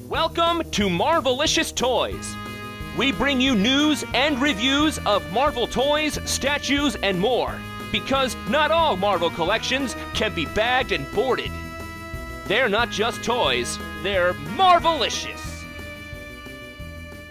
Welcome to Marvelicious Toys. We bring you news and reviews of Marvel toys, statues, and more. Because not all Marvel collections can be bagged and boarded. They're not just toys, they're Marvelicious.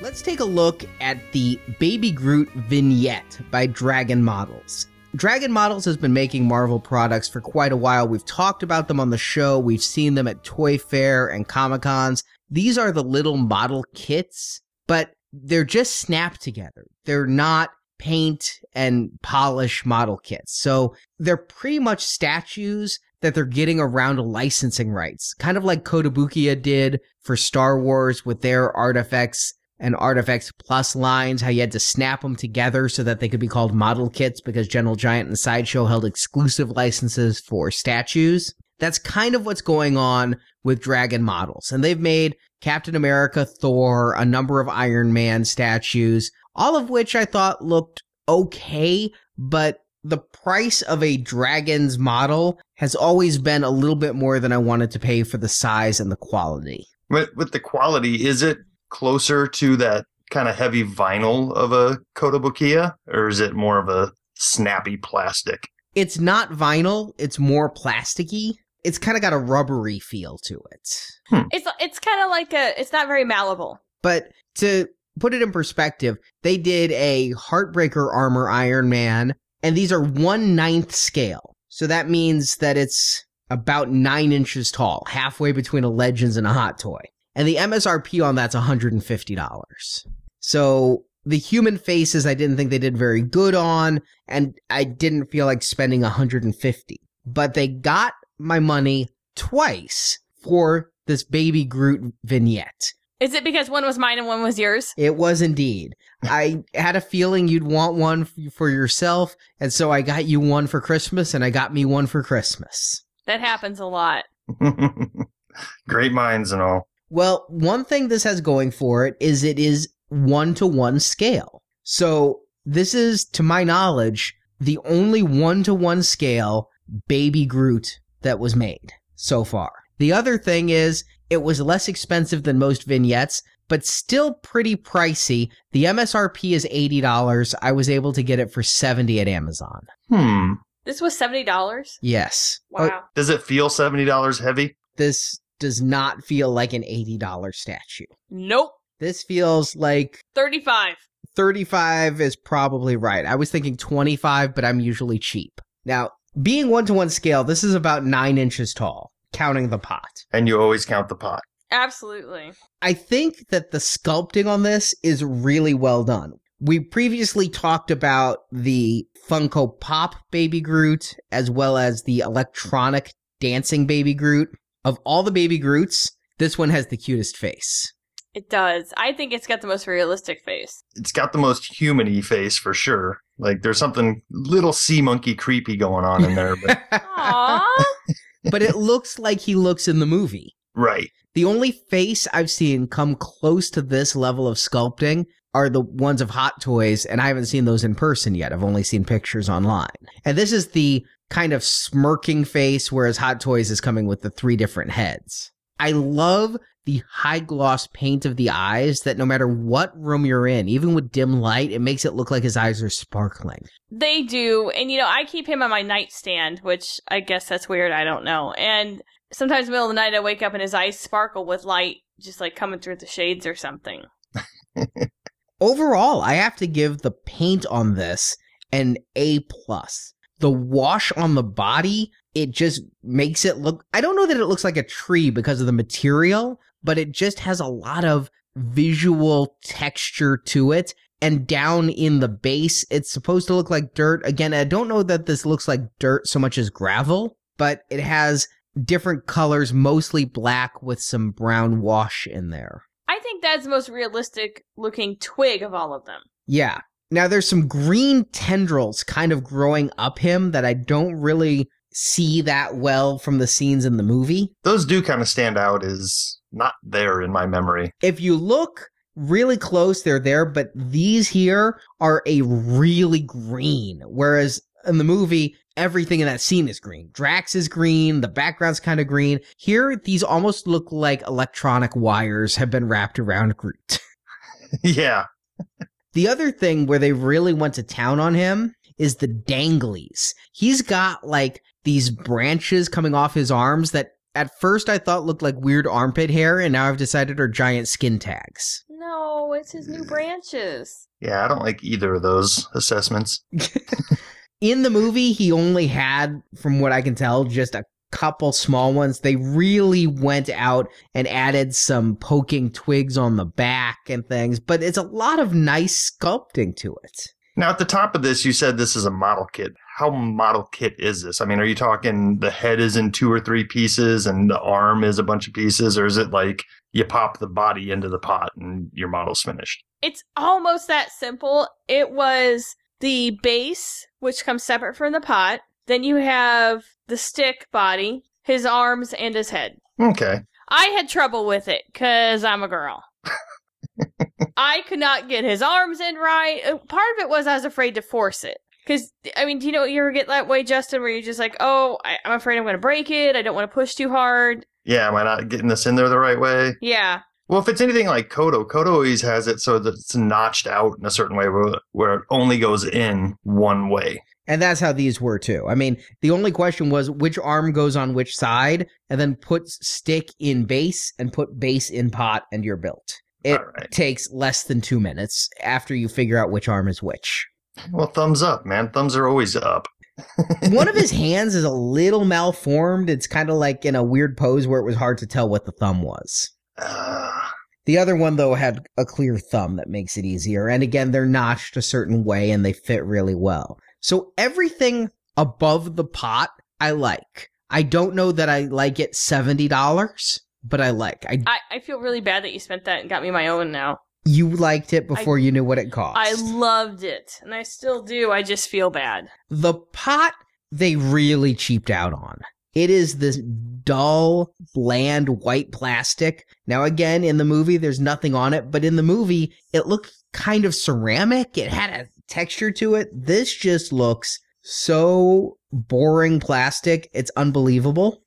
Let's take a look at the Baby Groot vignette by Dragon Models. Dragon Models has been making Marvel products for quite a while. We've talked about them on the show. We've seen them at Toy Fair and Comic-Cons. These are the little model kits, but they're just snapped together. They're not paint and polish model kits. So they're pretty much statues that they're getting around licensing rights, kind of like Kotobukiya did for Star Wars with their Artifacts and Artifacts Plus lines, how you had to snap them together so that they could be called model kits because Gentle Giant and Sideshow held exclusive licenses for statues. That's kind of what's going on with Dragon Models. And they've made Captain America, Thor, a number of Iron Man statues, all of which I thought looked okay, but the price of a Dragon's model has always been a little bit more than I wanted to pay for the size and the quality. With the quality, is it closer to that kind of heavy vinyl of a Kotobukiya, or is it more of a snappy plastic? It's not vinyl, it's more plasticky. It's kind of got a rubbery feel to it. It's kind of like it's not very malleable. But to put it in perspective, they did a Heartbreaker Armor Iron Man, and these are 1/9 scale. So that means that it's about 9 inches tall, halfway between a Legends and a Hot Toy. And the MSRP on that's $150. So the human faces I didn't think they did very good on, and I didn't feel like spending $150. But they got my money twice for this Baby Groot vignette. Is it because one was mine and one was yours? It was indeed. I had a feeling you'd want one for yourself, and so I got you one for Christmas, and I got me one for Christmas. That happens a lot. Great minds and all. Well, one thing this has going for it is 1-to-1 scale. So this is, to my knowledge, the only 1-to-1 scale Baby Groot that was made so far. The other thing is it was less expensive than most vignettes, but still pretty pricey. The MSRP is $80. I was able to get it for $70 at Amazon. This was $70? Yes. Wow. Does it feel $70 heavy? This does not feel like an $80 statue. Nope. This feels like 35. 35 is probably right. I was thinking 25, but I'm usually cheap. Now, being 1-to-1 scale, this is about 9 inches tall, counting the pot. And you always count the pot. Absolutely. I think that the sculpting on this is really well done. We previously talked about the Funko Pop Baby Groot, as well as the electronic dancing Baby Groot. Of all the Baby Groots, this one has the cutest face. It does. I think it's got the most realistic face. It's got the most human-y face for sure. Like there's something little sea monkey creepy going on in there. But Aww. But it looks like he looks in the movie. right. The only face I've seen come close to this level of sculpting are the ones of Hot Toys, and I haven't seen those in person yet. I've only seen pictures online. And this is the kind of smirking face, whereas Hot Toys is coming with the 3 different heads. I love the high gloss paint of the eyes that no matter what room you're in, even with dim light, it makes it look like his eyes are sparkling. They do. And, I keep him on my nightstand, which I guess that's weird. I don't know. And sometimes in the middle of the night, I wake up and his eyes sparkle with light just like coming through the shades or something. Overall, I have to give the paint on this an A+. The wash on the body, it just makes it look... I don't know that it looks like a tree because of the material, but it just has a lot of visual texture to it. And down in the base, it's supposed to look like dirt. Again, I don't know that this looks like dirt so much as gravel, but it has different colors, mostly black with some brown wash in there. I think that's the most realistic looking twig of all of them. Yeah. Now, there's some green tendrils kind of growing up him that I don't really see that well from the scenes in the movie. Those do kind of stand out as not there in my memory. If you look really close, they're there, but these here are a really green, whereas in the movie, everything in that scene is green. Drax is green, the background's kind of green. Here, these almost look like electronic wires have been wrapped around Groot. Yeah. The other thing where they really went to town on him is the danglies. He's got like these branches coming off his arms that at first I thought looked like weird armpit hair, and now I've decided are giant skin tags. No, it's his new branches. Yeah, I don't like either of those assessments. In the movie, he only had, from what I can tell, just a couple small ones. They really went out and added some poking twigs on the back and things, but it's a lot of nice sculpting to it. Now, at the top of this, you said this is a model kit. How model kit is this? I mean, are you talking the head is in 2 or 3 pieces and the arm is a bunch of pieces? Or is it like you pop the body into the pot and your model's finished? It's almost that simple. It was the base, which comes separate from the pot. Then you have the stick body, his arms, and his head. Okay. I had trouble with it because I'm a girl. I could not get his arms in right. Part of it was I was afraid to force it. Because, I mean, do you ever get that way, Justin, where you're just like, oh, I'm afraid I'm going to break it. I don't want to push too hard. Yeah, am I not getting this in there the right way? Yeah. Well, if it's anything like Kodo always has it so that it's notched out in a certain way where it only goes in one way. And that's how these were, too. I mean, the only question was which arm goes on which side, and then put stick in base and put base in pot, and you're built. It takes less than 2 minutes after you figure out which arm is which. Well, thumbs up, man. Thumbs are always up. One of his hands is a little malformed. It's kind of like in a weird pose where it was hard to tell what the thumb was. The other one, though, had a clear thumb that makes it easier. And again, they're notched a certain way and they fit really well. So everything above the pot, I like. I don't know that I like it $70, but I like. I feel really bad that you spent that and got me my own now. You liked it before you knew what it cost. I loved it, and I still do. I just feel bad. The pot, they really cheaped out on. It is this dull, bland, white plastic. Now, again, in the movie, there's nothing on it, but in the movie, it looked kind of ceramic. It had a texture to it. This just looks so boring plastic. It's unbelievable.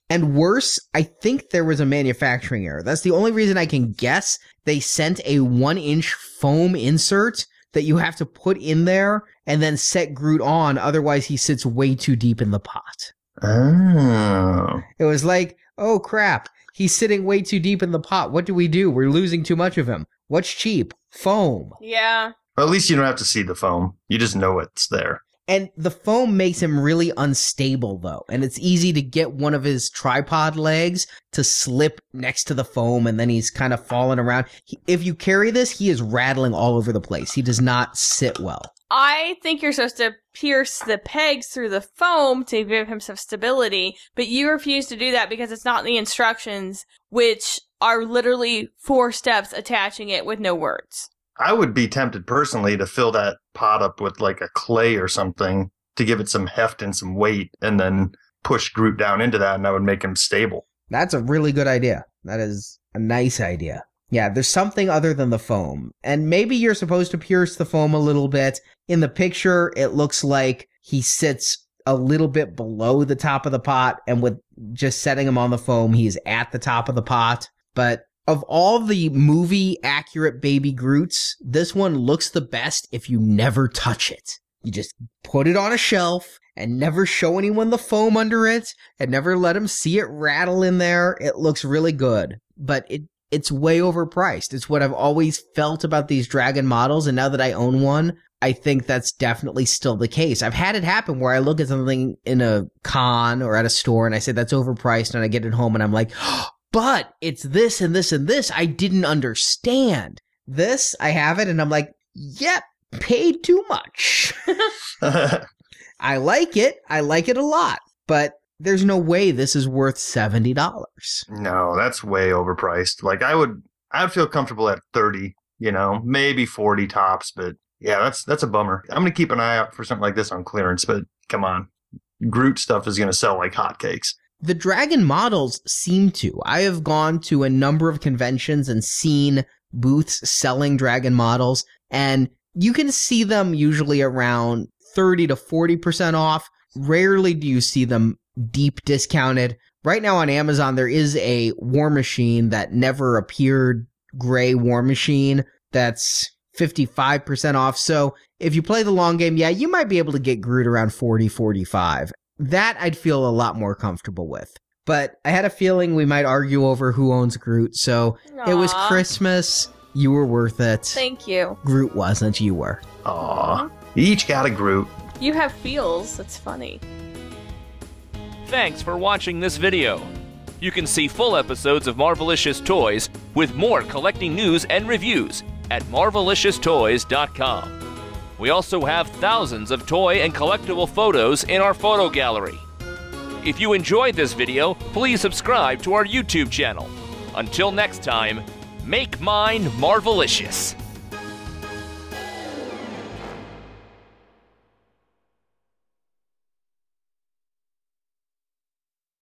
And worse, I think there was a manufacturing error. That's the only reason I can guess. They sent a 1-inch foam insert that you have to put in there and then set Groot on. Otherwise, he sits way too deep in the pot. Oh. It was like, oh crap, he's sitting way too deep in the pot. What do? We're losing too much of him. What's cheap? Foam. Yeah. Well, at least you don't have to see the foam. You just know it's there. And the foam makes him really unstable, though. And it's easy to get one of his tripod legs to slip next to the foam, and then he's kind of falling around. If you carry this, he is rattling all over the place. He does not sit well. I think you're supposed to pierce the pegs through the foam to give him some stability, but you refuse to do that because it's not in the instructions, which are literally 4 steps attaching it with no words. I would be tempted personally to fill that pot up with like a clay or something to give it some heft and some weight and then push Groot down into that, and that would make him stable. That's a really good idea. That is a nice idea. Yeah, there's something other than the foam. And maybe you're supposed to pierce the foam a little bit. In the picture, it looks like he sits a little bit below the top of the pot, and with just setting him on the foam, he's at the top of the pot. But of all the movie-accurate Baby Groots, this one looks the best if you never touch it. You just put it on a shelf and never show anyone the foam under it and never let them see it rattle in there. It looks really good, but it's way overpriced. It's what I've always felt about these Dragon models, and now that I own one, I think that's definitely still the case. I've had it happen where I look at something in a con or at a store and I say that's overpriced, and I get it home and I'm like, but it's this and this and this. I didn't understand. This, I have it and I'm like, yep, paid too much. I like it. I like it a lot, but there's no way this is worth $70. No, that's way overpriced. Like I'd feel comfortable at 30, maybe 40 tops, but yeah, that's a bummer. I'm going to keep an eye out for something like this on clearance, but come on. Groot stuff is going to sell like hotcakes. The Dragon models seem to. I have gone to a number of conventions and seen booths selling Dragon models, and you can see them usually around 30 to 40% off. Rarely do you see them deep discounted. Right now on Amazon, there is a War Machine that never appeared gray War Machine that's 55% off. So if you play the long game, yeah, you might be able to get Groot around 40, 45. That I'd feel a lot more comfortable with. But I had a feeling we might argue over who owns Groot, so It was Christmas. You were worth it. Thank you. Groot wasn't, you were. Aw. You each got a Groot. You have feels. That's funny. Thanks for watching this video. You can see full episodes of Marvelicious Toys with more collecting news and reviews at marvelicioustoys.com. We also have thousands of toy and collectible photos in our photo gallery. If you enjoyed this video, please subscribe to our YouTube channel. Until next time, make mine Marvelicious.